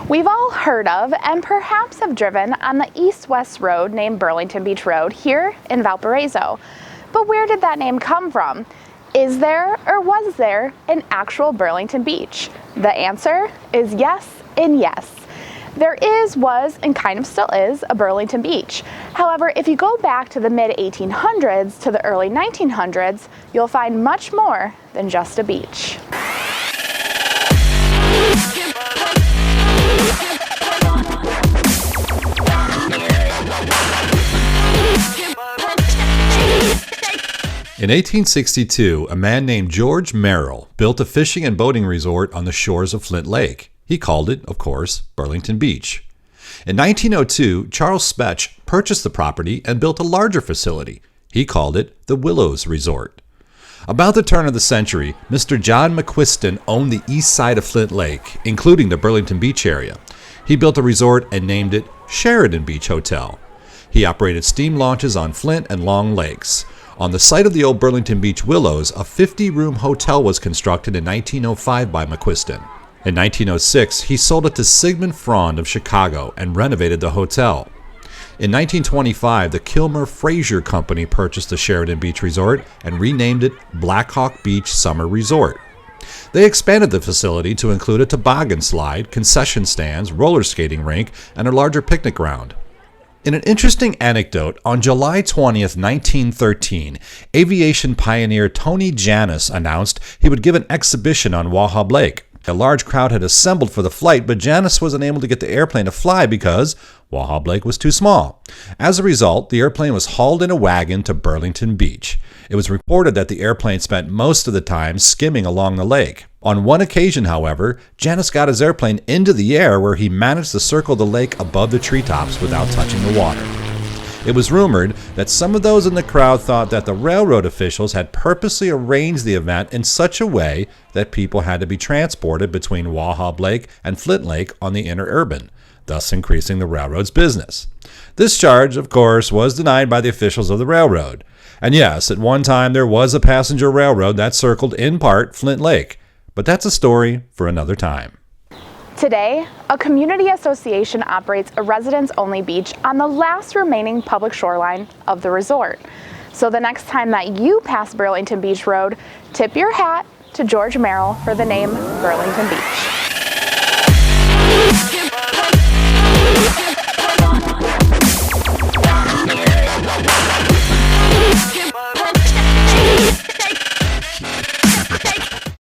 We've all heard of and perhaps have driven on the east-west road named Burlington Beach Road here in Valparaiso. But where did that name come from? Is there or was there an actual Burlington Beach? The answer is yes and yes. There is, was, and kind of still is a Burlington Beach. However, if you go back to the mid-1800s to the early 1900s, you'll find much more than just a beach. In 1862, a man named George Merrill built a fishing and boating resort on the shores of Flint Lake. He called it, of course, Burlington Beach. In 1902, Charles Spetch purchased the property and built a larger facility. He called it the Willows Resort. About the turn of the century, Mr. John McQuiston owned the east side of Flint Lake, including the Burlington Beach area. He built a resort and named it Sheridan Beach Hotel. He operated steam launches on Flint and Long Lakes. On the site of the old Burlington Beach Willows, a 50-room hotel was constructed in 1905 by McQuiston. In 1906, he sold it to Sigmund Freund of Chicago and renovated the hotel. In 1925, the Kilmer Fraser Company purchased the Sheridan Beach Resort and renamed it Blackhawk Beach Summer Resort. They expanded the facility to include a toboggan slide, concession stands, roller skating rink, and a larger picnic ground. In an interesting anecdote, on July 20th, 1913, aviation pioneer Tony Janus announced he would give an exhibition on Wahab Lake. A large crowd had assembled for the flight, but Janus was unable to get the airplane to fly because Wahab Lake was too small. As a result, the airplane was hauled in a wagon to Burlington Beach. It was reported that the airplane spent most of the time skimming along the lake. On one occasion, however, Janus got his airplane into the air where he managed to circle the lake above the treetops without touching the water. It was rumored that some of those in the crowd thought that the railroad officials had purposely arranged the event in such a way that people had to be transported between Wahab Lake and Flint Lake on the interurban, thus increasing the railroad's business. This charge, of course, was denied by the officials of the railroad. And yes, at one time there was a passenger railroad that circled in part Flint Lake, but that's a story for another time. Today, a community association operates a residents-only beach on the last remaining public shoreline of the resort. So the next time that you pass Burlington Beach Road, tip your hat to George Merrill for the name Burlington Beach.